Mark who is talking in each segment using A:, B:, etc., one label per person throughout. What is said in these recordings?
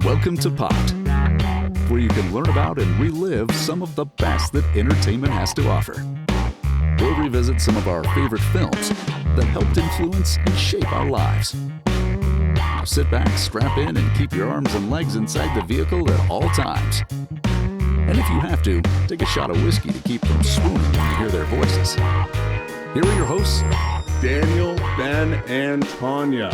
A: Welcome to Popped, where you can learn about and relive some of the best that entertainment has to offer. We'll revisit some of our favorite films that helped influence and shape our lives. Now sit back, strap in, and keep your arms and legs inside the vehicle at all times. And if you have to, take a shot of whiskey to keep from swooning when you hear their voices. Here are your hosts,
B: Daniel, Ben, and Tanya.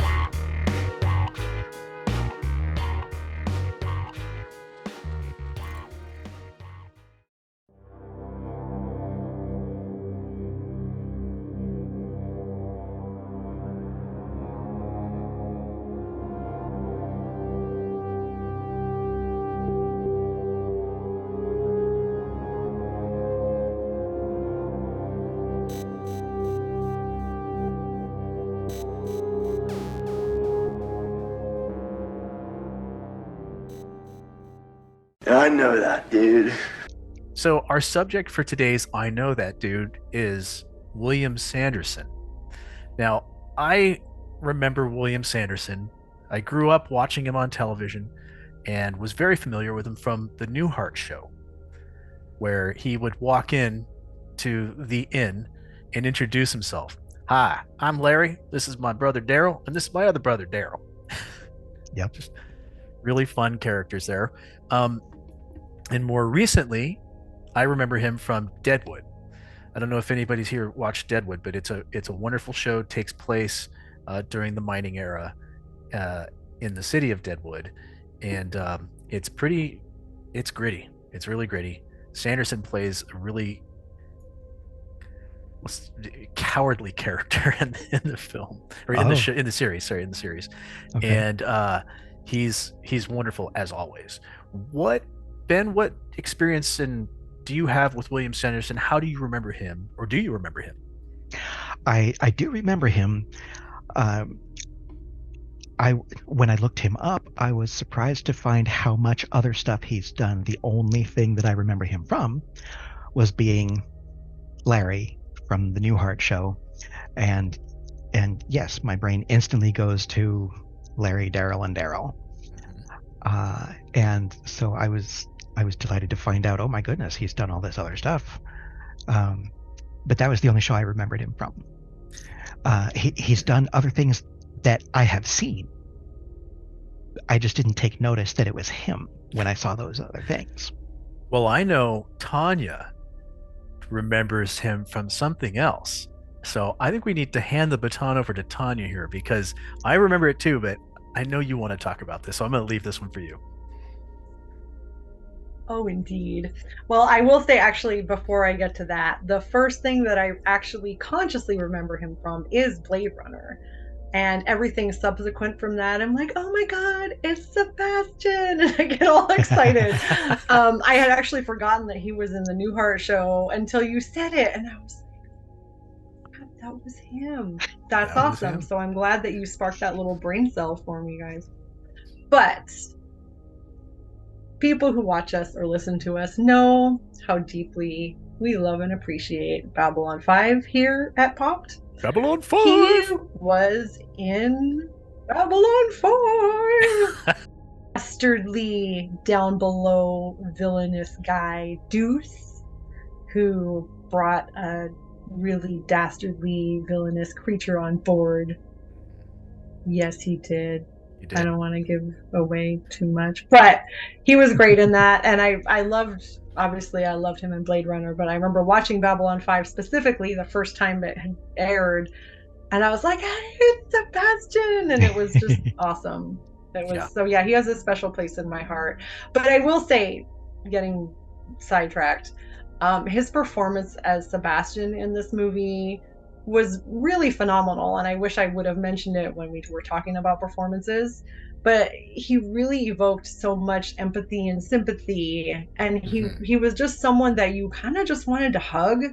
C: I know that, dude.
D: So our subject for today's I Know That Dude is William Sanderson. Now, I remember William Sanderson. I grew up watching him on television and was very familiar with him from the Newhart show, where he would walk in to the inn and introduce himself. Hi, I'm Larry. This is my brother Daryl, and this is my other brother Daryl.
E: Yep.
D: Just really fun characters there. And more recently, I remember him from Deadwood. I don't know if anybody's here watched Deadwood, but it's a wonderful show. It takes place during the mining era in the city of Deadwood, and it's gritty. It's really gritty. Sanderson plays a really cowardly character in the film, or in the series. Sorry, in the series, okay. And he's wonderful as always. Ben, what experience do you have with William Sanderson? How do you remember him, or do you remember him?
E: I do remember him. When I looked him up, I was surprised to find how much other stuff he's done. The only thing that I remember him from was being Larry from the Newhart show, and yes, my brain instantly goes to Larry, Daryl, and Daryl. And so I was delighted to find out, oh my goodness, he's done all this other stuff. But that was the only show I remembered him from. He's done other things that I have seen. I just didn't take notice that it was him when I saw those other things.
D: Well, I know Tanya remembers him from something else. So I think we need to hand the baton over to Tanya here, because I remember it too, but I know you want to talk about this, so I'm going to leave this one for you.
F: Oh, indeed. Well, I will say, actually, before I get to that, the first thing that I actually consciously remember him from is Blade Runner. And everything subsequent from that, I'm like, oh my God, it's Sebastian! And I get all excited. I had actually forgotten that he was in the Newhart show until you said it. And I was like, God, that was him. That's awesome. So I'm glad that you sparked that little brain cell for me, guys. But people who watch us or listen to us know how deeply we love and appreciate Babylon 5 here at Popped.
D: Babylon 5!
F: He was in Babylon 5! Dastardly, down below, villainous guy, Deuce, who brought a really dastardly, villainous creature on board. Yes, he did. I don't want to give away too much, but he was great in that. And I loved him in Blade Runner, but I remember watching Babylon 5 specifically the first time it had aired, and I was like, hey, it's Sebastian, and it was just awesome. So he has a special place in my heart. But I will say, getting sidetracked, his performance as Sebastian in this movie was really phenomenal, and I wish I would have mentioned it when we were talking about performances, but he really evoked so much empathy and sympathy, and he was just someone that you kind of just wanted to hug,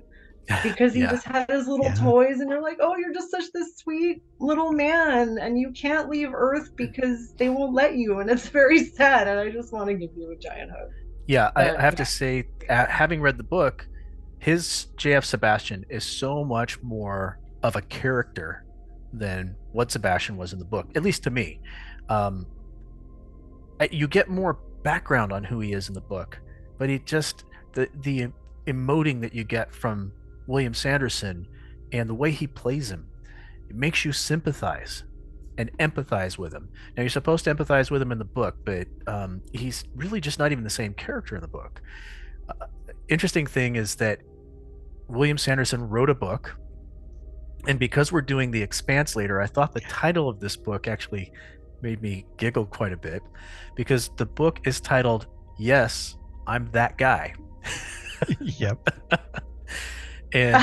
F: because he just had his little toys, and you're like, oh, you're just such this sweet little man, and you can't leave Earth because they won't let you, and it's very sad, and I just want to give you a giant hug.
D: I have to say, having read the book, his J.F. Sebastian is so much more of a character than what Sebastian was in the book, at least to me. you get more background on who he is in the book, but he just the emoting that you get from William Sanderson and the way he plays him, it makes you sympathize and empathize with him. Now, you're supposed to empathize with him in the book, but he's really just not even the same character in the book. Interesting thing is that William Sanderson wrote a book, and because we're doing The Expanse later, I thought the title of this book actually made me giggle quite a bit, because the book is titled Yes, I'm That Guy.
E: Yep.
D: And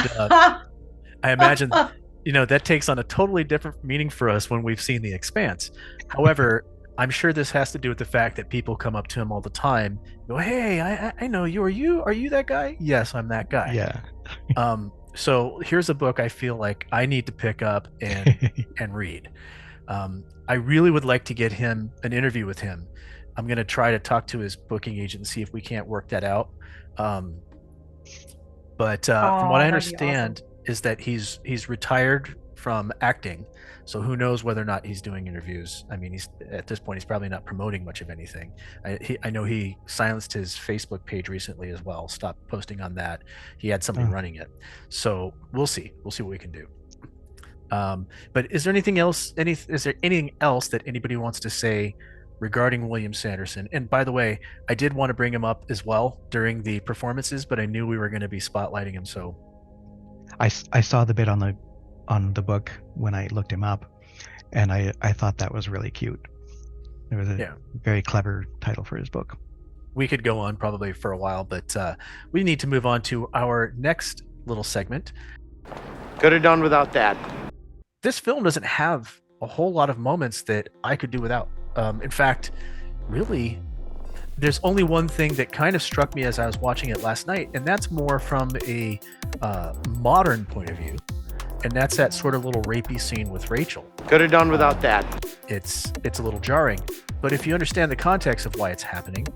D: I imagine, that takes on a totally different meaning for us when we've seen The Expanse. However, I'm sure this has to do with the fact that people come up to him all the time, go, "Hey, I know you. Are you that guy?" "Yes, I'm that guy."
E: Yeah.
D: So here's a book I feel like I need to pick up and read. I really would like to get him an interview with him. I'm going to try to talk to his booking agent and see if we can't work that out. But from what I understand is that he's retired from acting, so who knows whether or not he's doing interviews. I mean, he's at this point he's probably not promoting much of anything. I know he silenced his Facebook page recently as well, stopped posting on that. He had somebody running it, so we'll see what we can do. But is there anything else? Is there anything else that anybody wants to say regarding William Sanderson? And by the way, I did want to bring him up as well during the performances, but I knew we were going to be spotlighting him. So
E: I saw the bit on the book when I looked him up, and I thought that was really cute. It was a very clever title for his book.
D: We could go on probably for a while, but we need to move on to our next little segment.
G: Could have done without that.
D: This film doesn't have a whole lot of moments that I could do without. In fact, really, there's only one thing that kind of struck me as I was watching it last night, and that's more from a modern point of view, and that's that sort of little rapey scene with Rachel.
G: Could have done without that.
D: It's a little jarring, but if you understand the context of why it's happening,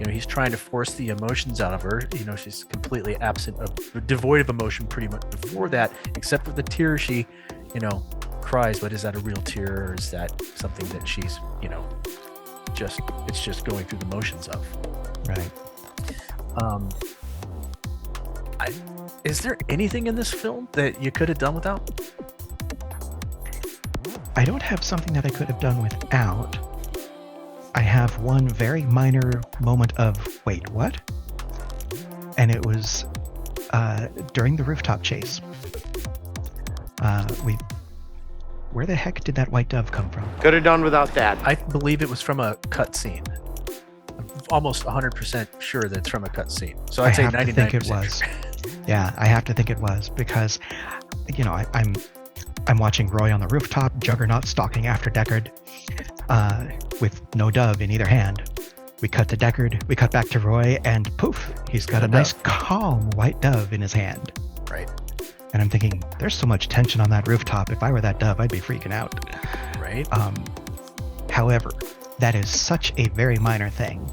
D: he's trying to force the emotions out of her. She's completely absent of, devoid of emotion pretty much before that, except for the tear she, cries. But is that a real tear, or is that something that she's, just going through the motions of?
E: Right.
D: Is there anything in this film that you could have done without?
E: I don't have something that I could have done without. I have one very minor moment of, wait, what? And it was during the rooftop chase. Where the heck did that white dove come from?
G: Could have done without that.
D: I believe it was from a cut scene. I'm almost 100% sure that it's from a cut scene. So I'd say 99%. I have to think it was.
E: Yeah, I have to think it was, because, I'm watching Roy on the rooftop, Juggernaut stalking after Deckard, with no dove in either hand. We cut to Deckard, we cut back to Roy, and poof, he's got a nice calm white dove in his hand.
D: Right.
E: And I'm thinking, there's so much tension on that rooftop. If I were that dove, I'd be freaking out.
D: Right.
E: However, that is such a very minor thing.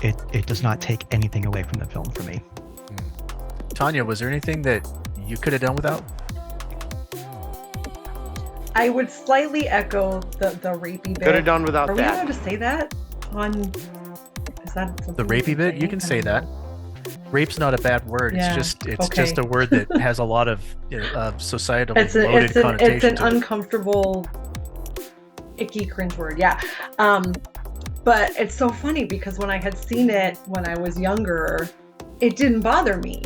E: It does not take anything away from the film for me.
D: Tanya, was there anything that you could have done without?
F: I would slightly echo the rapey bit.
G: Could have done without that.
F: Are we allowed to say that on? Is that
D: the rapey bit? You can say that. Rape's not a bad word.
F: Yeah.
D: It's
F: Okay.
D: just a word that has a lot of societal loaded connotation.
F: It's an uncomfortable, icky, cringe word. Yeah. But it's so funny because when I had seen it when I was younger, it didn't bother me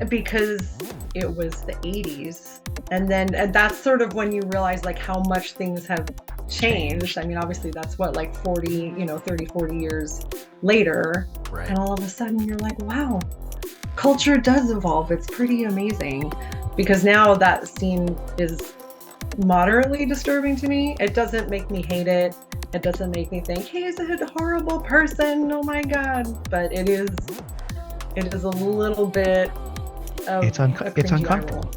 F: because it was the 80s. And that's sort of when you realize like how much things have changed. I mean, obviously that's what, like 40 years later.
D: Right.
F: And all of a sudden you're like, wow, culture does evolve. It's pretty amazing, because now that scene is moderately disturbing to me. It doesn't make me hate it. It doesn't make me think, hey, is it a horrible person? Oh my God. But it is a little bit of
E: It's uncomfortable.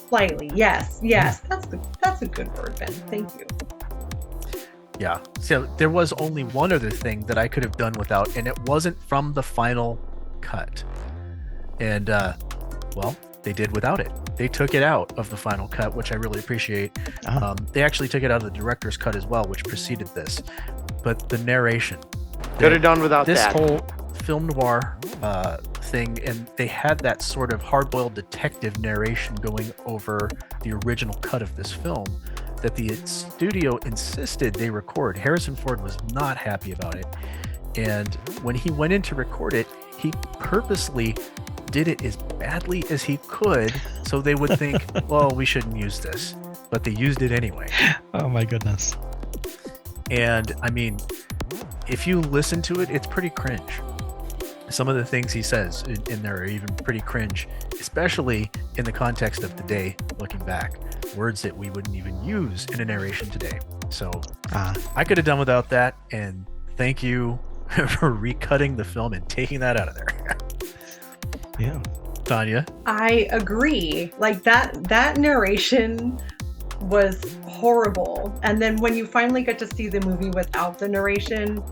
F: Slightly, yes. That's a good word, Ben. Thank you.
D: Yeah. So there was only one other thing that I could have done without, and it wasn't from the final cut. And they did without it. They took it out of the final cut, which I really appreciate. They actually took it out of the director's cut as well, which preceded this. but the narration.
G: Could have done without
D: This
G: that.
D: whole film noir thing, and they had that sort of hard-boiled detective narration going over the original cut of this film that the studio insisted they record. Harrison Ford was not happy about it, and when he went in to record it, he purposely did it as badly as he could so they would think, well, we shouldn't use this, but they used it anyway.
E: Oh my goodness.
D: And I mean, if you listen to it, it's pretty cringe. Some of the things he says in there are even pretty cringe, especially in the context of today, looking back. Words that we wouldn't even use in a narration today. So I could have done without that, and thank you for recutting the film and taking that out of there.
E: Yeah.
D: Tanya?
F: I agree. Like that narration was horrible. And then when you finally get to see the movie without the narration,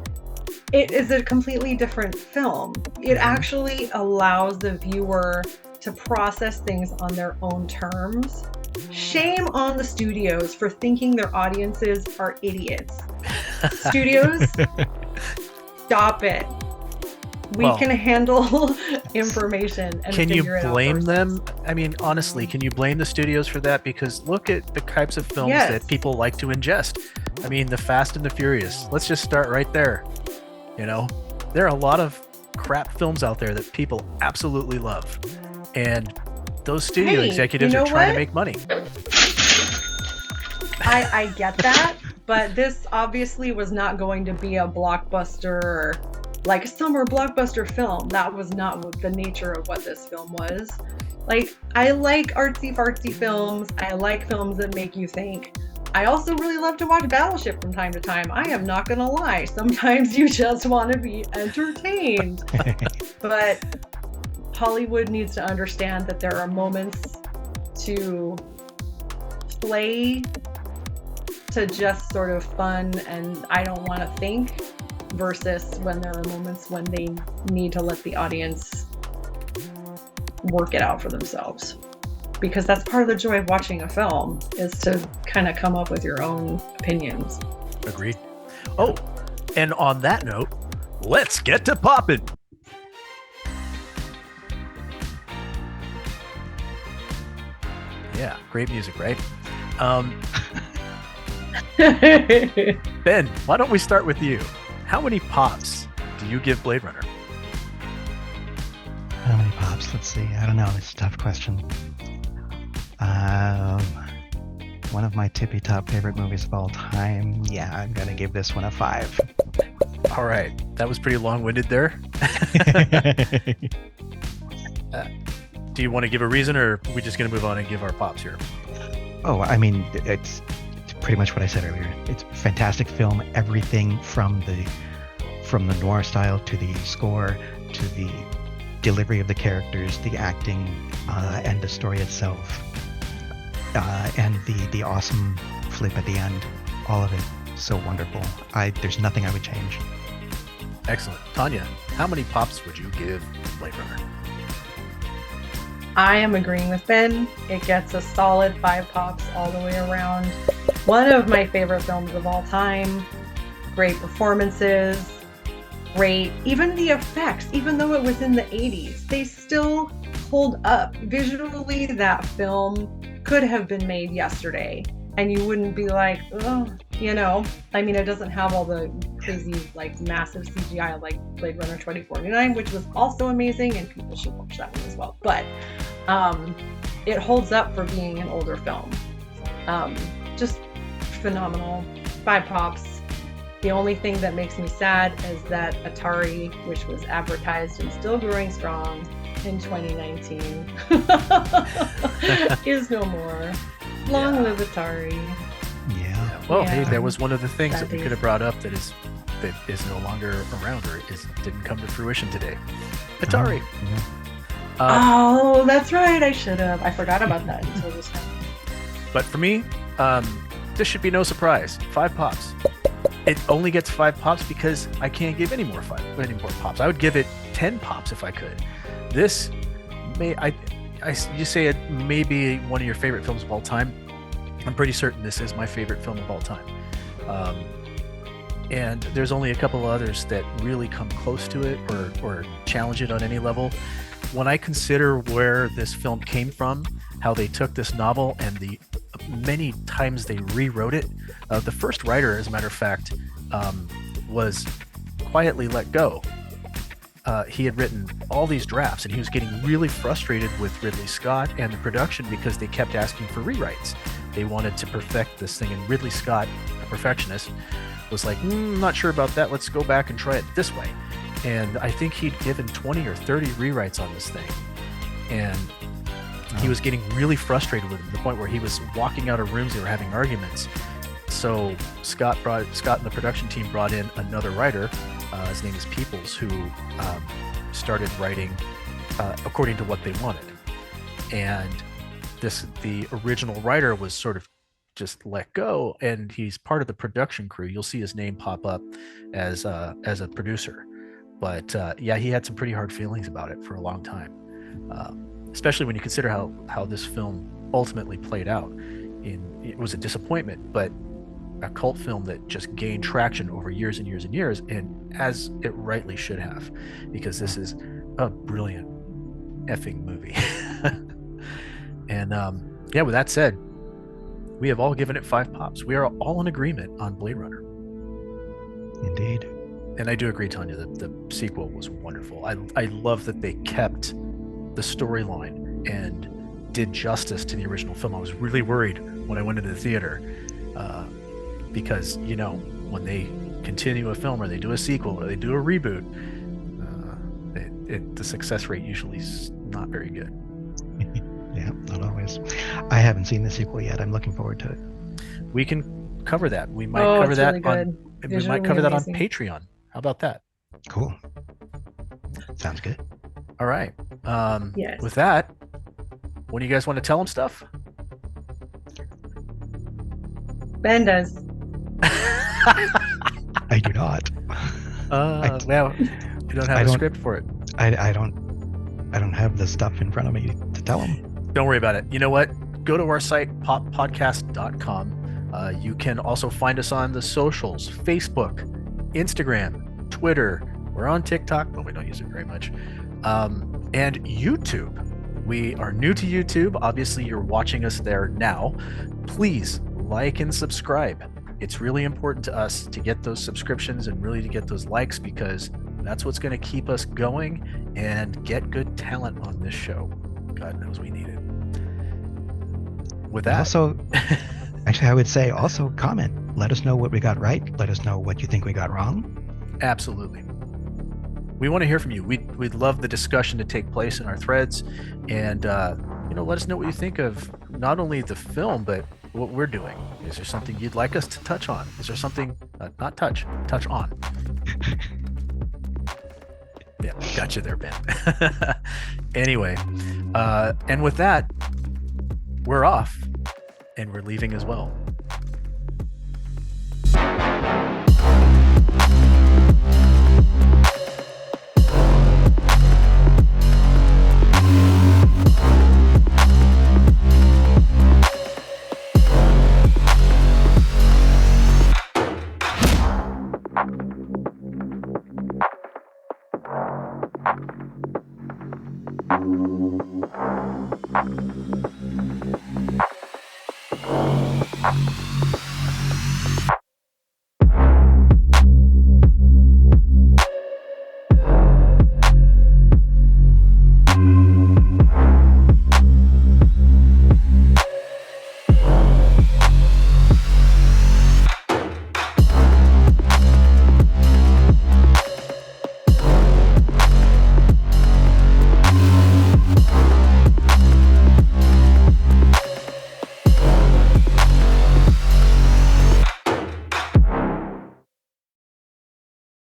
F: it is a completely different film. It actually allows the viewer to process things on their own terms. Shame on the studios for thinking their audiences are idiots. Studios, stop it. We can handle information and
D: can you
F: figure it out
D: blame
F: ourselves.
D: them? I mean, honestly, can you blame the studios for that? Because look at the types of films
F: Yes.
D: that people like to ingest. I mean, the Fast and the Furious. Let's just start right there. You know, there are a lot of crap films out there that people absolutely love. And those studio
F: Hey,
D: executives
F: you know
D: are trying
F: what?
D: to make money.
F: I get that, but this obviously was not going to be a blockbuster, like a summer blockbuster film. That was not what the nature of what this film was. Like, I like artsy fartsy films. I like films that make you think. I also really love to watch Battleship from time to time. I am not gonna lie. Sometimes you just want to be entertained. But Hollywood needs to understand that there are moments to play to just sort of fun and I don't want to think, versus when there are moments when they need to let the audience work it out for themselves. Because that's part of the joy of watching a film, is to kind of come up with your own opinions.
D: Agreed. Oh, and on that note, let's get to Poppin. Yeah, great music, right? Ben, why don't we start with you? How many pops do you give Blade Runner?
E: How many pops? Let's see. I don't know. It's a tough question. One of my tippy top favorite movies of all time. Yeah, I'm gonna give this one a 5.
D: All right, that was pretty long-winded there. Do you want to give a reason, or are we just going to move on and give our pops here?
E: Oh, I mean, it's pretty much what I said earlier. It's a fantastic film. Everything from the noir style to the score to the delivery of the characters, the acting, and the story itself, and the awesome flip at the end. All of it so wonderful. There's nothing I would change.
D: Excellent. Tanya, how many pops would you give Blade Runner?
F: I am agreeing with Ben. It gets a solid 5 pops all the way around. One of my favorite films of all time. Great performances. Great. Even the effects, even though it was in the 80s, they still hold up. Visually, that film could have been made yesterday. And you wouldn't be like, oh, you know. I mean, it doesn't have all the crazy, like, massive CGI like Blade Runner 2049, which was also amazing, and people should watch that one as well. But it holds up for being an older film. Just phenomenal. 5 pops. The only thing that makes me sad is that Atari, which was advertised and still growing strong in 2019, is no more. Long live Atari.
E: Yeah.
D: Well,
F: Yeah.
D: hey, there was one of the things
F: Sad
D: that we
F: days.
D: could have brought up that is no longer around, or didn't come to fruition today. Atari.
E: Yeah.
F: Oh, that's right. I should have. I forgot about that until this time.
D: But for me, this should be no surprise. 5 pops. It only gets 5 pops because I can't give any more pops. I would give it 10 pops if I could. This you say it may be one of your favorite films of all time. I'm pretty certain this is my favorite film of all time. and there's only a couple others that really come close to it or challenge it on any level. When I consider where this film came from, how they took this novel and the many times they rewrote it, the first writer, as a matter of fact, was quietly let go. He had written all these drafts, and he was getting really frustrated with Ridley Scott and the production because they kept asking for rewrites. They wanted to perfect this thing, and Ridley Scott, a perfectionist, was like, not sure about that, let's go back and try it this way. And I think he'd given 20 or 30 rewrites on this thing, and he was getting really frustrated with it, to the point where he was walking out of rooms, they were having arguments. So Scott and the production team brought in another writer, his name is Peoples, who started writing according to what they wanted. And the original writer was sort of just let go, and he's part of the production crew. You'll see his name pop up as a producer. But yeah, he had some pretty hard feelings about it for a long time, especially when you consider how this film ultimately played out. It was a disappointment, but a cult film that just gained traction over years and years and years, and as it rightly should have, because this is a brilliant effing movie. And yeah, with that said, we have all given it 5 pops. We are all in agreement on Blade Runner.
E: Indeed.
D: And I do agree, Tanya, that the sequel was wonderful. I love that they kept the storyline and did justice to the original film. I was really worried when I went into the theater, because, you know, when they continue a film or they do a sequel or they do a reboot, the success rate usually is not very good.
E: Yeah, not always. I haven't seen the sequel yet. I'm looking forward to it.
D: We can cover that. We might cover that
F: really
D: we might cover that on Patreon. How about that?
E: Cool. Sounds good.
D: All right.
F: Yes.
D: With that, when do you guys want to tell them stuff?
F: Ben does.
E: I do not.
D: Well, you don't have a script for it.
E: I don't have the stuff in front of me to tell them.
D: Don't worry about it. You know what? Go to our site, poppodcast.com. You can also find us on the socials: Facebook, Instagram, Twitter. We're on TikTok, but we don't use it very much. And YouTube. We are new to YouTube. Obviously, you're watching us there now. Please like and subscribe. It's really important to us to get those subscriptions and really to get those likes, because that's what's going to keep us going and get good talent on this show. God knows we need it. With that,
E: also, actually, I would say also comment. Let us know what we got right. Let us know what you think we got wrong.
D: Absolutely. We want to hear from you. We'd love the discussion to take place in our threads, and let us know what you think of not only the film but what we're doing. Is there something you'd like us to touch on? Is there something not touch on? Yeah, got you there, Ben. Anyway, and with that, we're off, and we're leaving as well.